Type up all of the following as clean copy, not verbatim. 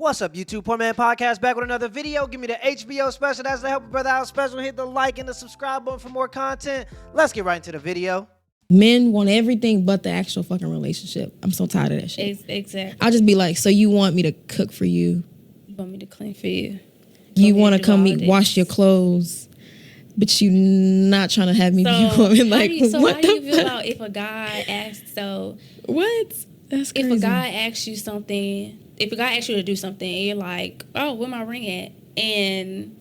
What's up, YouTube? Poor Man Podcast back with another video. Give me the HBO special. That's the Help a Brother Out special. Hit the like and the subscribe button for more content. Let's get right into the video. Men want everything but the actual fucking relationship. I'm so tired of that shit. Exactly. I'll just be like, so you want me to cook for you? You want me to clean for you? You want to come wash your clothes, but you not trying to have me be a woman? Like, how do you feel about if a guy asks? What? That's crazy. If a guy asks you something, if a guy asks you to do something, and you're like, "Oh, where my ring at?" and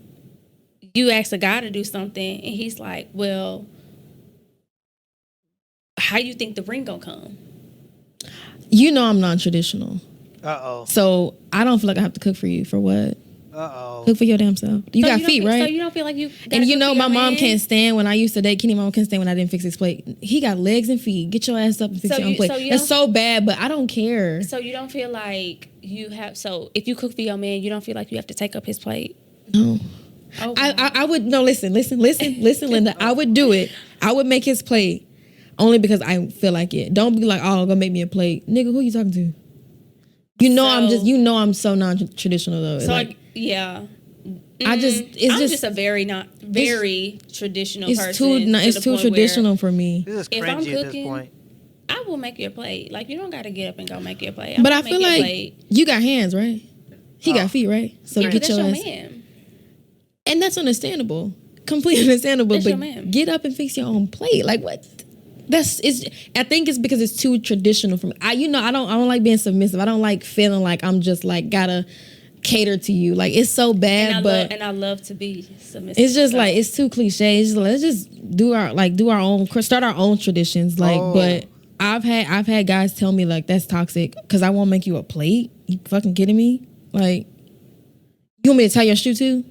you ask a guy to do something, and he's like, "Well, how you think the ring gonna come?" You know I'm non-traditional. Uh-oh. So I don't feel like I have to cook for you. For what? Uh-oh. Cook for your damn self. You got feet, right? So you don't feel like you. And you know my mom can't stand when I used to date Kenny. My mom can't stand when I didn't fix his plate. He got legs and feet. Get your ass up and fix your own plate. It's so bad, but I don't care. So you don't feel like you have. So if you cook for your man, you don't feel like you have to take up his plate. No. Oh, wow. I would no. Listen, Linda. I would do it. I would make his plate only because I feel like it. Don't be like, oh, go make me a plate, nigga. Who you talking to? You know I'm so non-traditional though. So like, yeah. I'm just a very traditional person. It's too traditional for me. This is if cringy I'm cooking, at this point. I will make your plate. Like, you don't got to get up and go make your plate. But I feel like you got hands, right? He got feet, right? So yeah, get your ass. Man. And that's understandable. Completely understandable. That's but your man. Get up and fix your own plate. Like what? I think it's because it's too traditional for me. I don't like being submissive. I don't like feeling like I'm just like gotta cater to you. Like it's so bad, and I love to be submissive. It's just like it's too cliche. It's just, let's just do our own, start our own traditions. Like, but I've had guys tell me like that's toxic because I won't make you a plate. You fucking kidding me? Like, you want me to tie your shoe too?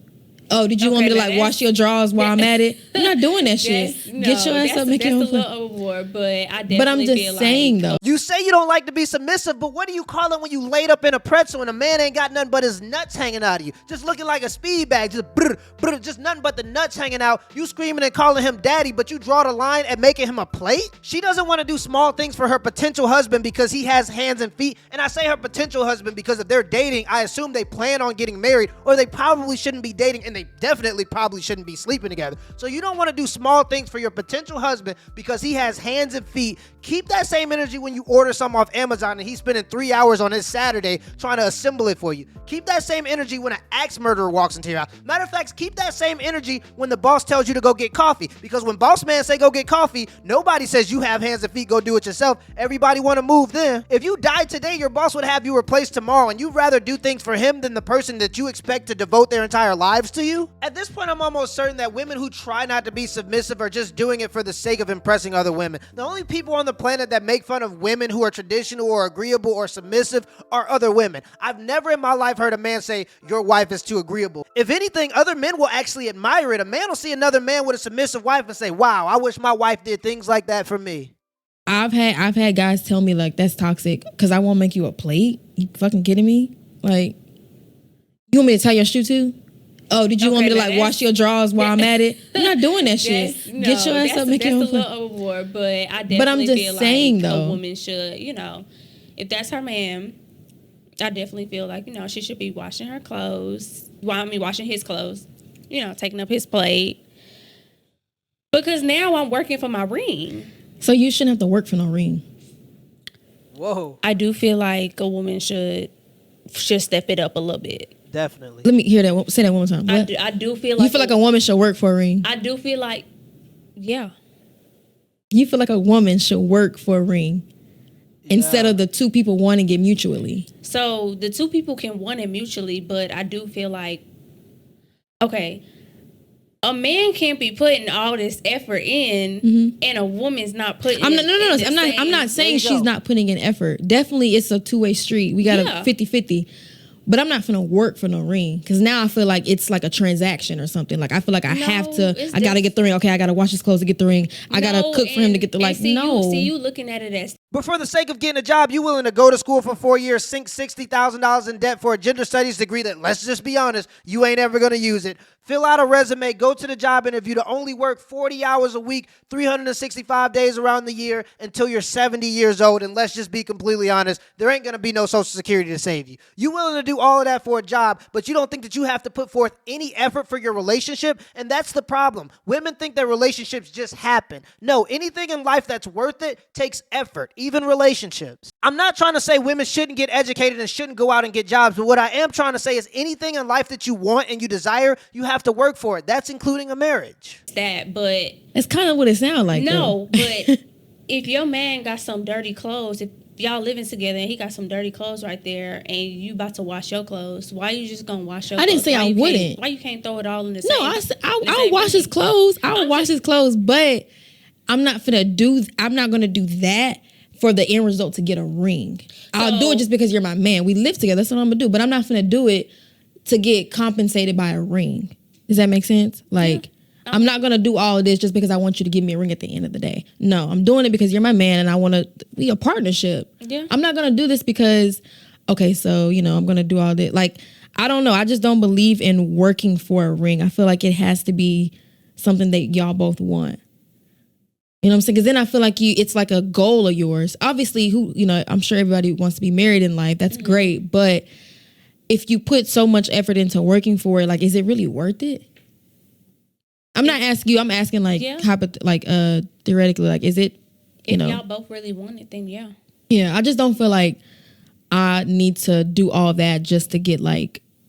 Oh, did you want me to like wash your drawers while I'm at it? You're not doing that shit. No, get your ass up, make your own plate. That's a little overboard, but I definitely But I'm just feel saying though. You say you don't like to be submissive, but what do you call it when you laid up in a pretzel and a man ain't got nothing but his nuts hanging out of you? Just looking like a speed bag, just brr, brr, just nothing but the nuts hanging out. You screaming and calling him daddy, but you draw the line at making him a plate? She doesn't want to do small things for her potential husband because he has hands and feet. And I say her potential husband because if they're dating, I assume they plan on getting married, or they probably shouldn't be dating, and they definitely probably shouldn't be sleeping together. So you don't want to do small things for your potential husband because he has hands and feet. Keep that same energy when you order something off Amazon and he's spending 3 hours on his Saturday trying to assemble it for you. Keep that same energy when an axe murderer walks into your house. Matter of fact, keep that same energy when the boss tells you to go get coffee, because when boss man say go get coffee, nobody says you have hands and feet, go do it yourself. Everybody want to move then. If you died today, your boss would have you replaced tomorrow, and you'd rather do things for him than the person that you expect to devote their entire lives to you. At this point, I'm almost certain that women who try not to be submissive are just doing it for the sake of impressing other women. The only people on the planet that make fun of women who are traditional or agreeable or submissive are other women. I've never in my life heard a man say, your wife is too agreeable. If anything, other men will actually admire it. A man will see another man with a submissive wife and say, wow, I wish my wife did things like that for me. I've had guys tell me like that's toxic because I won't make you a plate. You fucking kidding me? Like, you want me to tie your shoe too? Oh, did you want me to like wash your drawers while I'm at it? You're not doing that shit. Get your ass up, make your own plate. That's a little overboard, but I definitely feel like a woman should, if that's her man, I definitely feel like, she should be washing her clothes. Washing his clothes, taking up his plate. Because now I'm working for my ring. So you shouldn't have to work for no ring. Whoa. I do feel like a woman should step it up a little bit. Definitely. Let me hear that. Say that one more time. I do feel like... You feel like a woman should work for a ring? I do feel like... Yeah. You feel like a woman should work for a ring instead of the two people wanting it mutually. So the two people can want it mutually, but I do feel like... Okay. A man can't be putting all this effort in, and a woman's not putting. I'm not saying she's not putting in effort. Definitely, it's a two-way street. We got a 50-50. But I'm not finna work for no ring, because now I feel like it's like a transaction or something. Like I feel like I gotta get the ring. Okay, I gotta wash his clothes to get the ring. I gotta cook for him to get the you looking at it as. But for the sake of getting a job, you willing to go to school for 4 years, sink $60,000 in debt for a gender studies degree that, let's just be honest, you ain't ever gonna use it. Fill out a resume, go to the job interview to only work 40 hours a week, 365 days around the year until you're 70 years old. And let's just be completely honest, there ain't gonna be no Social Security to save you. You willing to do do all of that for a job, but you don't think that you have to put forth any effort for your relationship. And that's the problem. Women think that relationships just happen. No, anything in life that's worth it takes effort, even relationships. I'm not trying to say women shouldn't get educated and shouldn't go out and get jobs, but what I am trying to say is anything in life that you want and you desire, you have to work for it. That's including a marriage. But That's kind of what it sounds like. no, but if your man got some dirty clothes, if y'all living together and he got some dirty clothes right there and you about to wash your clothes, why you just gonna wash your clothes? I didn't say I wouldn't. Why you can't throw it all in the No, same? I'll wash his clothes. I'll wash his clothes, but I'm not gonna do that for the end result to get a ring. I'll do it just because you're my man. We live together. That's what I'm gonna do. But I'm not gonna do it to get compensated by a ring. Does that make sense? Like, I'm not gonna do all of this just because I want you to give me a ring at the end of the day. No, I'm doing it because you're my man and I want to be a partnership. Yeah. I'm not gonna do this because, okay, so I'm gonna do all this. Like, I don't know. I just don't believe in working for a ring. I feel like it has to be something that y'all both want. You know what I'm saying? Because then I feel like it's like a goal of yours. Obviously, I'm sure everybody wants to be married in life. That's great. But if you put so much effort into working for it, like, is it really worth it? I'm not asking you. I'm asking theoretically, like, is it? If y'all both really want it, then yeah. Yeah, I just don't feel like I need to do all that just to get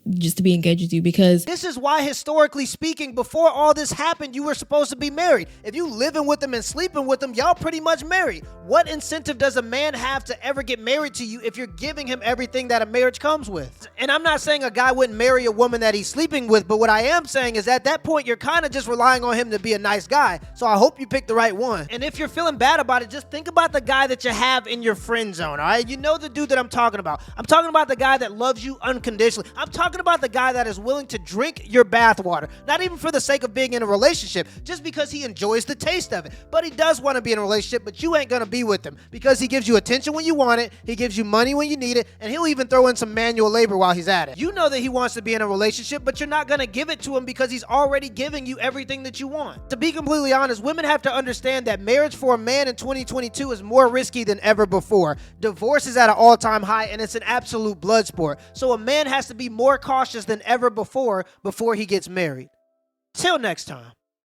just to be engaged with you, because this is why, historically speaking, before all this happened, you were supposed to be married. If you living with them and sleeping with them, y'all pretty much married. What incentive does a man have to ever get married to you if you're giving him everything that a marriage comes with? And I'm not saying a guy wouldn't marry a woman that he's sleeping with, but what I am saying is at that point, you're kind of just relying on him to be a nice guy. So I hope you pick the right one. And if you're feeling bad about it, just think about the guy that you have in your friend zone, all right? You know the dude that I'm talking about. I'm talking about the guy that loves you unconditionally. I'm talking about the guy that is willing to drink your bathwater, not even for the sake of being in a relationship, just because he enjoys the taste of it. But he does want to be in a relationship, but you ain't gonna be with him because he gives you attention when you want it, he gives you money when you need it, and he'll even throw in some manual labor while he's at it. You know that he wants to be in a relationship, but you're not gonna give it to him because he's already giving you everything that you want. To be completely honest, women have to understand that marriage for a man in 2022 is more risky than ever before. Divorce is at an all-time high, and it's an absolute blood sport. So a man has to be more cautious than ever before he gets married. Till next time.